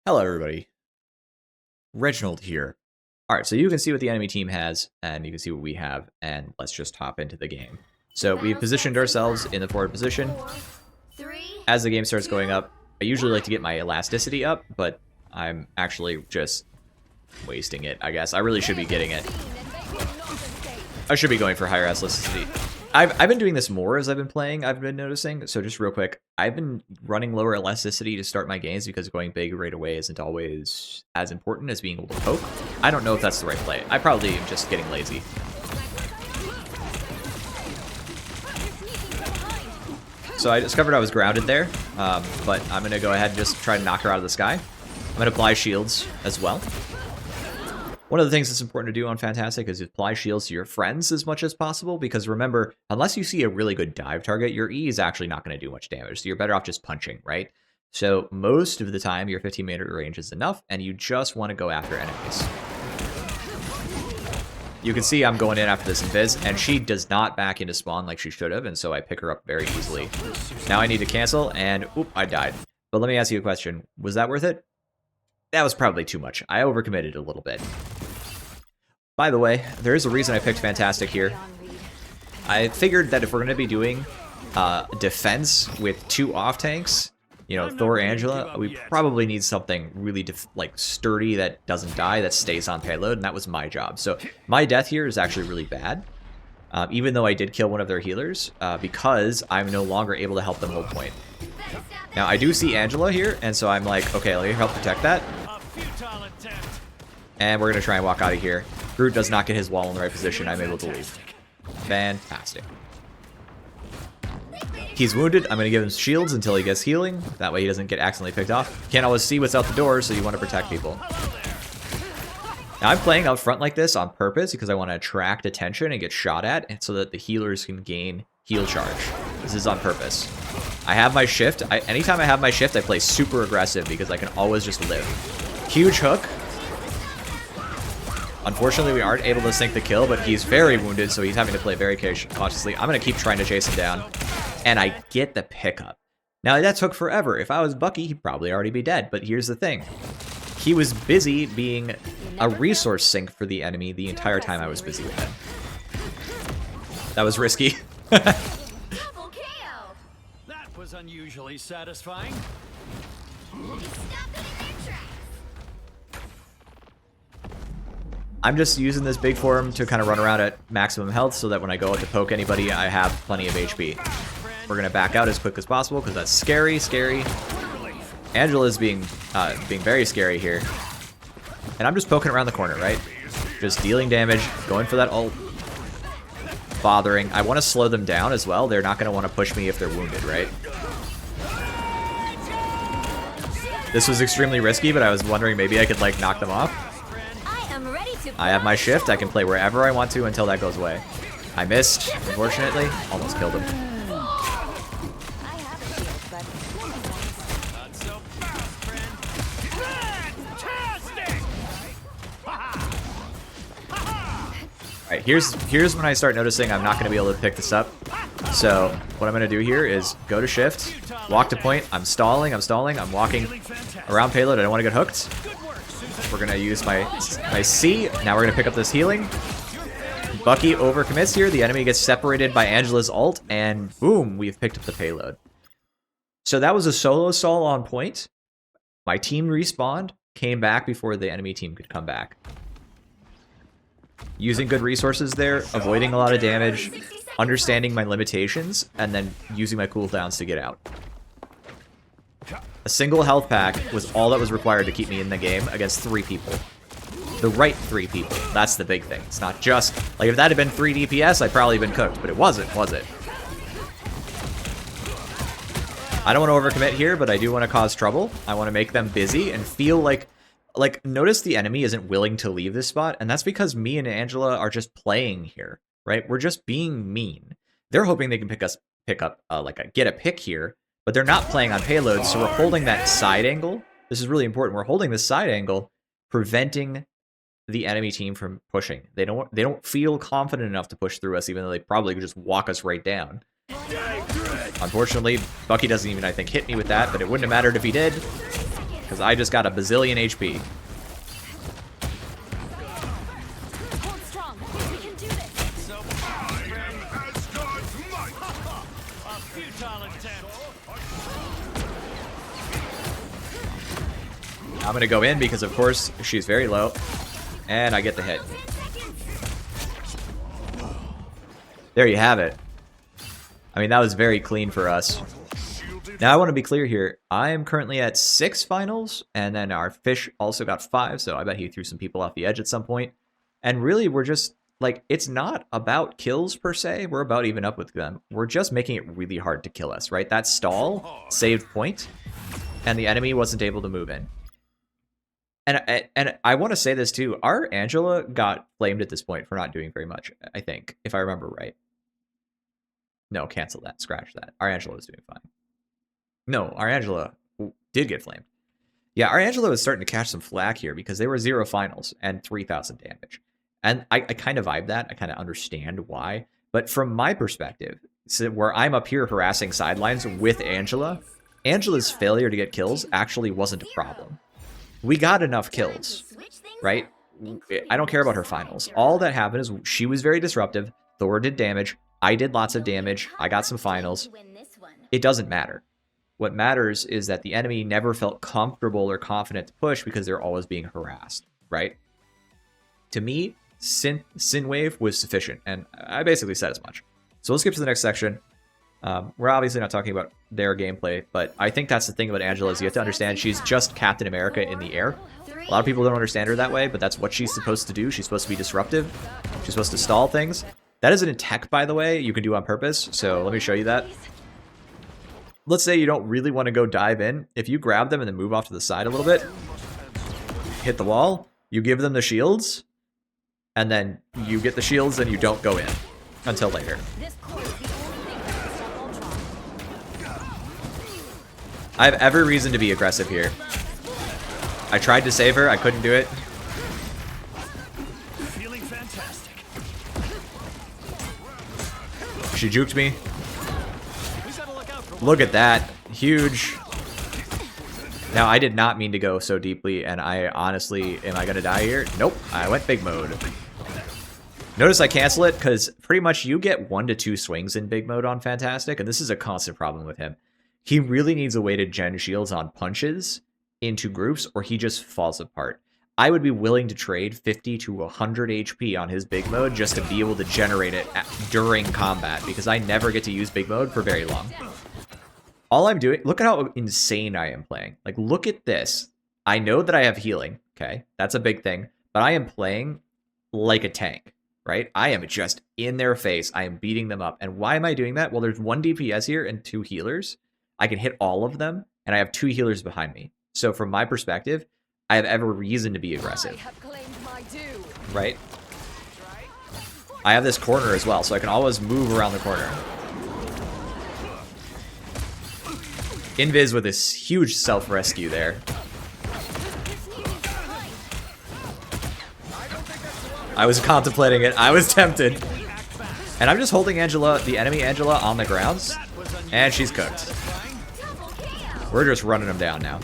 Hello, everybody. Reginald here. All right, so you can see what the enemy team has, and you can see what we have, and let's just hop into the game. So we've positioned ourselves in the forward position. As the game starts going up, I usually like to get my elasticity up, but I'm actually just wasting it, I guess. I really should be getting it. I should be going for higher elasticity. I've been doing this more as I've been playing, I've been noticing. So just real quick, I've been running lower elasticity to start my games because going big right away isn't always as important as being able to poke. I don't know if that's the right play. I probably am just getting lazy. So I discovered I was grounded there, but I'm going to go ahead and just try to knock her out of the sky. I'm going to apply shields as well. One of the things that's important to do on Fantastic is apply shields to your friends as much as possible, because remember, unless you see a really good dive target, your E is actually not going to do much damage, so you're better off just punching, right? So most of the time, your 15-meter range is enough, and you just want to go after enemies. You can see I'm going in after this invis, and she does not back into spawn like she should have, and so I pick her up very easily. Now I need to cancel, and oop, I died. But let me ask you a question. Was that worth it? That was probably too much. I overcommitted a little bit. By the way, there is a reason I picked Fantastic here. I figured that if we're going to be doing defense with two off-tanks, you know, Thor and Angela, we probably need something really like sturdy that doesn't die, that stays on payload, and that was my job. So my death here is actually really bad, even though I did kill one of their healers, because I'm no longer able to help them hold point. Now, I do see Angela here, and so I'm like, okay, let me help protect that. And we're going to try and walk out of here. Groot does not get his wall in the right position. I'm able to leave. Fantastic. He's wounded. I'm going to give him shields until he gets healing. That way he doesn't get accidentally picked off. Can't always see what's out the door, so you want to protect people. Now, I'm playing out front like this on purpose because I want to attract attention and get shot at, and so that the healers can gain heal charge. This is on purpose. I have my shift. Anytime I have my shift, I play super aggressive because I can always just live. Huge hook. Unfortunately, we aren't able to sink the kill, but he's very wounded, so he's having to play very cautiously. I'm going to keep trying to chase him down, and I get the pickup. Now, that took forever. If I was Bucky, he'd probably already be dead, but here's the thing. He was busy being a resource sink for the enemy the entire time I was busy with him. That was risky. That was unusually satisfying. I'm just using this big form to kind of run around at maximum health so that when I go out to poke anybody, I have plenty of HP. We're going to back out as quick as possible because that's scary, scary. Angela's being very scary here. And I'm just poking around the corner, right? Just dealing damage, going for that ult. Bothering. I want to slow them down as well. They're not going to want to push me if they're wounded, right? This was extremely risky, but I was wondering maybe I could, like, knock them off. I have my shift. I can play wherever I want to until that goes away. I missed, unfortunately. Almost killed him. Alright, here's when I start noticing I'm not going to be able to pick this up. So what I'm going to do here is go to shift, walk to point. I'm stalling. I'm walking around payload. I don't want to get hooked. We're going to use my C. Now we're going to pick up this healing. Bucky overcommits here. The enemy gets separated by Angela's ult, and boom, we've picked up the payload. So that was a solo stall on point. My team respawned, came back before the enemy team could come back. Using good resources there, avoiding a lot of damage, understanding my limitations, and then using my cooldowns to get out. A single health pack was all that was required to keep me in the game against 3 people. The right 3 people. That's the big thing. It's not just... Like, if that had been 3 DPS, I'd probably been cooked. But it wasn't, was it? I don't want to overcommit here, but I do want to cause trouble. I want to make them busy and feel like... Like, notice the enemy isn't willing to leave this spot, and that's because me and Angela are just playing here, right? We're just being mean. They're hoping they can get a pick here, but they're not playing on payloads, so we're holding that side angle. This is really important. We're holding this side angle, preventing the enemy team from pushing. They don't feel confident enough to push through us, even though they probably could just walk us right down. Unfortunately, Bucky doesn't even, I think, hit me with that, but it wouldn't have mattered if he did. because I just got a bazillion HP. Hold strong. We can do this. So, a futile attempt. I'm gonna go in because, of course, she's very low, and I get the hit. There you have it. I mean, that was very clean for us. Now, I want to be clear here. I am currently at 6 finals, and then our fish also got 5, so I bet he threw some people off the edge at some point. And really, we're just, like, it's not about kills per se. We're about even up with them. We're just making it really hard to kill us, right? That stall saved point, and the enemy wasn't able to move in. And I want to say this too. Our Angela got flamed at this point for not doing very much, I think, if I remember right. No, cancel that. Scratch that. Our Angela was doing fine. No, our Angela did get flamed. Yeah, our Angela was starting to catch some flack here because they were 0 finals and 3,000 damage. And I kind of vibe that. I kind of understand why. But from my perspective, so where I'm up here harassing sidelines with Angela, Angela's failure to get kills actually wasn't a problem. We got enough kills, right? I don't care about her finals. All that happened is she was very disruptive. Thor did damage. I did lots of damage. I got some finals. It doesn't matter. What matters is that the enemy never felt comfortable or confident to push because they're always being harassed, right? To me, Synwave was sufficient, and I basically said as much. So let's skip to the next section. We're obviously not talking about their gameplay, but I think that's the thing about Angela is you have to understand she's just Captain America in the air. A lot of people don't understand her that way, but that's what she's supposed to do. She's supposed to be disruptive. She's supposed to stall things. That isn't a tech, by the way, you can do on purpose, so let me show you that. Let's say you don't really want to go dive in. If you grab them and then move off to the side a little bit, hit the wall, you give them the shields, and then you get the shields and you don't go in until later. I have every reason to be aggressive here. I tried to save her, I couldn't do it. Feeling fantastic. She juked me. We gotta look out for Look at that. Huge. Now, I did not mean to go so deeply, and I honestly, am I gonna die here? Nope, I went big mode. Notice I cancel it, because pretty much you get 1 to 2 swings in big mode on Fantastic, and this is a constant problem with him. He really needs a way to gen shields on punches into groups, or he just falls apart. I would be willing to trade 50 to 100 HP on his big mode just to be able to generate it during combat, because I never get to use big mode for very long. All I'm doing, look at how insane I am playing. Like, look at this. I know that I have healing, okay? That's a big thing, but I am playing like a tank, right? I am just in their face. I am beating them up. And why am I doing that? Well, there's 1 DPS here and 2 healers. I can hit all of them, and I have 2 healers behind me. So from my perspective, I have every reason to be aggressive, right? I have this corner as well, so I can always move around the corner. Invis with this huge self-rescue there. I was contemplating it. I was tempted. And I'm just holding Angela, the enemy Angela, on the grounds, and she's cooked. We're just running them down now.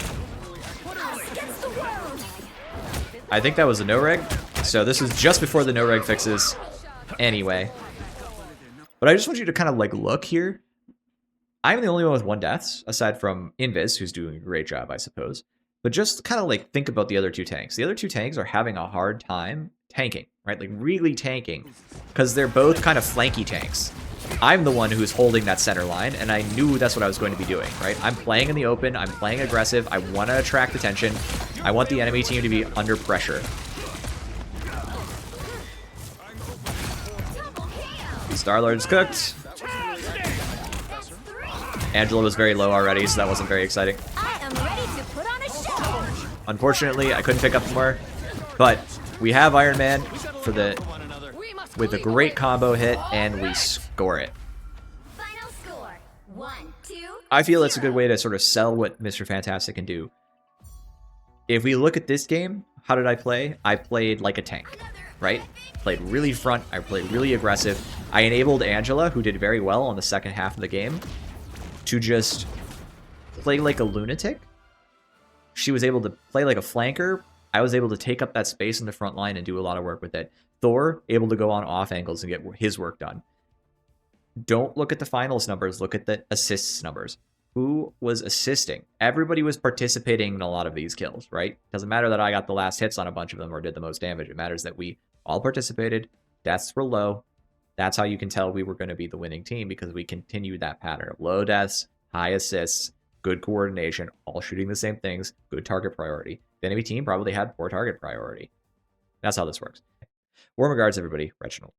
I think that was a no-reg, so this is just before the no-reg fixes anyway. But I just want you to kind of, like, look here. I'm the only one with 1 deaths, aside from Invis, who's doing a great job, I suppose. But just kind of, like, think about the other 2 tanks. The other 2 tanks are having a hard time tanking, right? Like, really tanking, because they're both kind of flanky tanks. I'm the one who's holding that center line, and I knew that's what I was going to be doing, right? I'm playing in the open, I'm playing aggressive, I want to attract attention, I want the enemy team to be under pressure. Star-Lord's cooked. Angela was very low already, so that wasn't very exciting. Unfortunately, I couldn't pick up more, but we have Iron Man for the with a great combo hit, and we score it. Final score, 1-2. I feel it's a good way to sort of sell what Mr. Fantastic can do. If we look at this game, how did I play? I played like a tank, right? Played really front, I played really aggressive. I enabled Angela, who did very well on the second half of the game, to just play like a lunatic. she was able to play like a flanker. I was able to take up that space in the front line and do a lot of work with it. Thor, able to go on off angles and get his work done. Don't look at the finals numbers. Look at the assists numbers. Who was assisting? Everybody was participating in a lot of these kills, right? Doesn't matter that I got the last hits on a bunch of them or did the most damage. It matters that we all participated. Deaths were low. That's how you can tell we were going to be the winning team, because we continued that pattern of low deaths, high assists, good coordination, all shooting the same things, good target priority. The enemy team probably had poor target priority. That's how this works. Warm regards, everybody. Reginald.